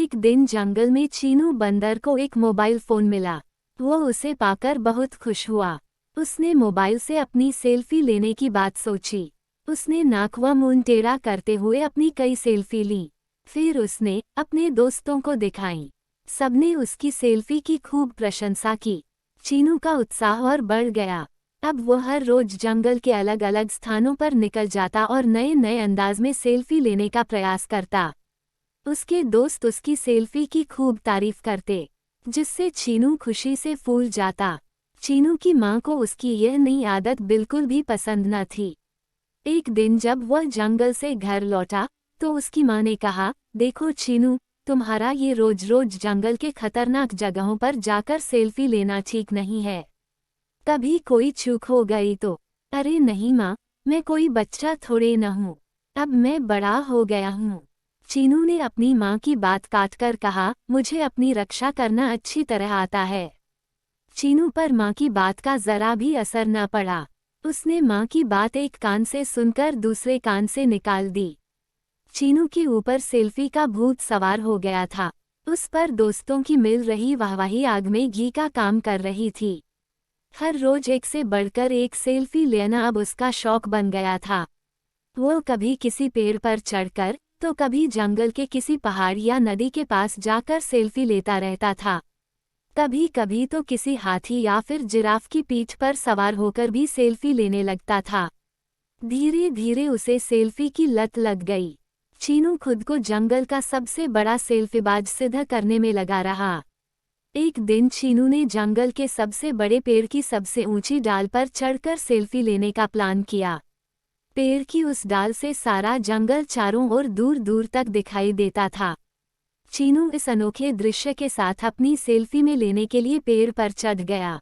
एक दिन जंगल में चीनू बंदर को एक मोबाइल फोन मिला। वो उसे पाकर बहुत खुश हुआ। उसने मोबाइल से अपनी सेल्फी लेने की बात सोची। उसने नाक व मुंह टेढ़ा करते हुए अपनी कई सेल्फी ली। फिर उसने अपने दोस्तों को दिखाई। सबने उसकी सेल्फी की खूब प्रशंसा की। चीनू का उत्साह और बढ़ गया। अब वो हर रोज जंगल के अलग अलग स्थानों पर निकल जाता और नए नए अंदाज में सेल्फी लेने का प्रयास करता। उसके दोस्त उसकी सेल्फी की खूब तारीफ करते, जिससे चीनू खुशी से फूल जाता। चीनू की माँ को उसकी यह नई आदत बिल्कुल भी पसंद न थी। एक दिन जब वह जंगल से घर लौटा तो उसकी माँ ने कहा, देखो चीनू, तुम्हारा ये रोज रोज जंगल के खतरनाक जगहों पर जाकर सेल्फी लेना ठीक नहीं है। कभी कोई चूक हो गई तो। अरे नहीं माँ, मैं कोई बच्चा थोड़े न हूँ, अब मैं बड़ा हो गया हूँ। चीनू ने अपनी माँ की बात काटकर कहा, मुझे अपनी रक्षा करना अच्छी तरह आता है। चीनू पर माँ की बात का जरा भी असर न पड़ा। उसने माँ की बात एक कान से सुनकर दूसरे कान से निकाल दी। चीनू के ऊपर सेल्फी का भूत सवार हो गया था। उस पर दोस्तों की मिल रही वाहवाही आग में घी का काम कर रही थी। हर रोज एक से बढ़कर एक सेल्फी लेना अब उसका शौक बन गया था। वो कभी किसी पेड़ पर चढ़कर तो कभी जंगल के किसी पहाड़ या नदी के पास जाकर सेल्फी लेता रहता था। कभी कभी तो किसी हाथी या फिर जिराफ की पीठ पर सवार होकर भी सेल्फी लेने लगता था। धीरे धीरे उसे सेल्फी की लत लग गई। चीनू खुद को जंगल का सबसे बड़ा सेल्फीबाज सिद्ध करने में लगा रहा। एक दिन चीनू ने जंगल के सबसे बड़े पेड़ की सबसे ऊंची डाल पर चढ़कर सेल्फी लेने का प्लान किया। पेड़ की उस डाल से सारा जंगल चारों ओर दूर दूर तक दिखाई देता था। चीनू इस अनोखे दृश्य के साथ अपनी सेल्फी में लेने के लिए पेड़ पर चढ़ गया।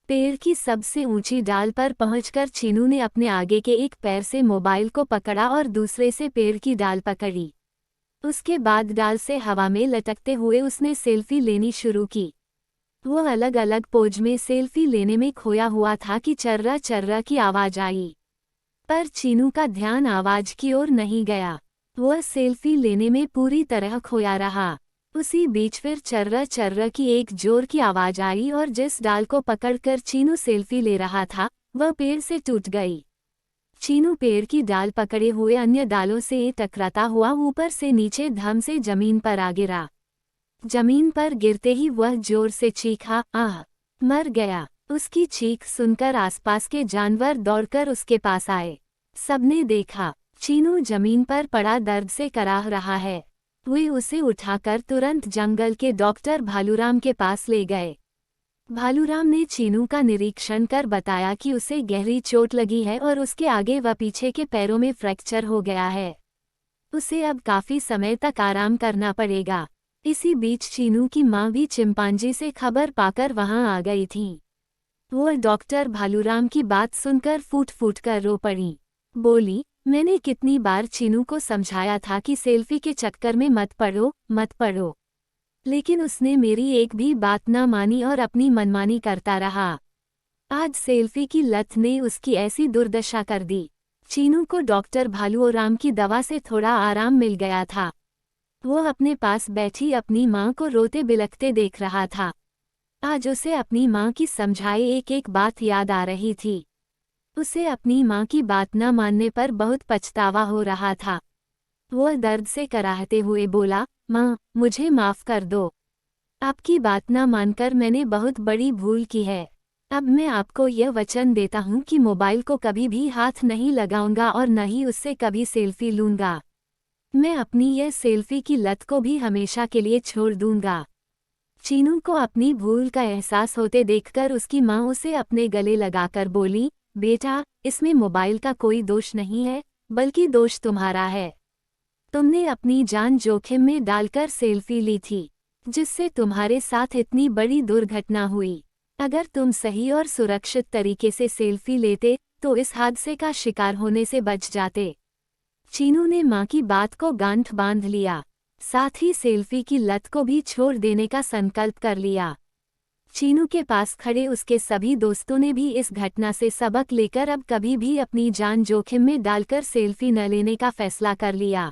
पेड़ की सबसे ऊंची डाल पर पहुंचकर चीनू ने अपने आगे के एक पैर से मोबाइल को पकड़ा और दूसरे से पेड़ की डाल पकड़ी। उसके बाद डाल से हवा में लटकते हुए उसने सेल्फी लेनी शुरू की। वो अलग अलग पोज में सेल्फी लेने में खोया हुआ था कि चर्रा चर्रा की आवाज आई। पर चीनू का ध्यान आवाज की ओर नहीं गया। वह सेल्फी लेने में पूरी तरह खोया रहा। उसी बीच फिर चर्रा चर्रा की एक जोर की आवाज आई और जिस डाल को पकड़कर चीनू सेल्फी ले रहा था वह पेड़ से टूट गई। चीनू पेड़ की डाल पकड़े हुए अन्य डालों से टकराता हुआ ऊपर से नीचे धम से जमीन पर आ गिरा। जमीन पर गिरते ही वह जोर से चीखा, आह! मर गया। उसकी चीख सुनकर आसपास के जानवर दौड़कर उसके पास आए। सबने देखा, चीनू जमीन पर पड़ा दर्द से कराह रहा है। वे उसे उठाकर तुरंत जंगल के डॉक्टर भालूराम के पास ले गए। भालूराम ने चीनू का निरीक्षण कर बताया कि उसे गहरी चोट लगी है और उसके आगे व पीछे के पैरों में फ्रैक्चर हो गया है। उसे अब काफी समय तक आराम करना पड़ेगा। इसी बीच चीनू की माँ भी चिंपांजी से खबर पाकर वहां आ गई थी। वो डॉक्टर भालूराम की बात सुनकर फूट फूट कर रो पड़ी। बोली, मैंने कितनी बार चीनू को समझाया था कि सेल्फी के चक्कर में मत पड़ो, लेकिन उसने मेरी एक भी बात न मानी और अपनी मनमानी करता रहा। आज सेल्फी की लत ने उसकी ऐसी दुर्दशा कर दी। चीनू को डॉक्टर भालूराम की दवा से थोड़ा आराम मिल गया था। वो अपने पास बैठी अपनी माँ को रोते बिलखते देख रहा था। आज उसे अपनी माँ की समझाई एक एक बात याद आ रही थी। उसे अपनी माँ की बात न मानने पर बहुत पछतावा हो रहा था। वह दर्द से कराहते हुए बोला, माँ, मुझे माफ़ कर दो। आपकी बात न मानकर मैंने बहुत बड़ी भूल की है। अब मैं आपको यह वचन देता हूँ कि मोबाइल को कभी भी हाथ नहीं लगाऊंगा और न ही उससे कभी सेल्फी लूंगा। मैं अपनी यह सेल्फी की लत को भी हमेशा के लिए छोड़ दूंगा। चीनू को अपनी भूल का एहसास होते देखकर उसकी माँ उसे अपने गले लगाकर बोली, बेटा, इसमें मोबाइल का कोई दोष नहीं है, बल्कि दोष तुम्हारा है। तुमने अपनी जान जोखिम में डालकर सेल्फी ली थी, जिससे तुम्हारे साथ इतनी बड़ी दुर्घटना हुई। अगर तुम सही और सुरक्षित तरीके से सेल्फी लेते तो इस हादसे का शिकार होने से बच जाते। चीनू ने माँ की बात को गांठ बांध लिया, साथ ही सेल्फी की लत को भी छोड़ देने का संकल्प कर लिया। चीनू के पास खड़े उसके सभी दोस्तों ने भी इस घटना से सबक लेकर अब कभी भी अपनी जान जोखिम में डालकर सेल्फी न लेने का फैसला कर लिया।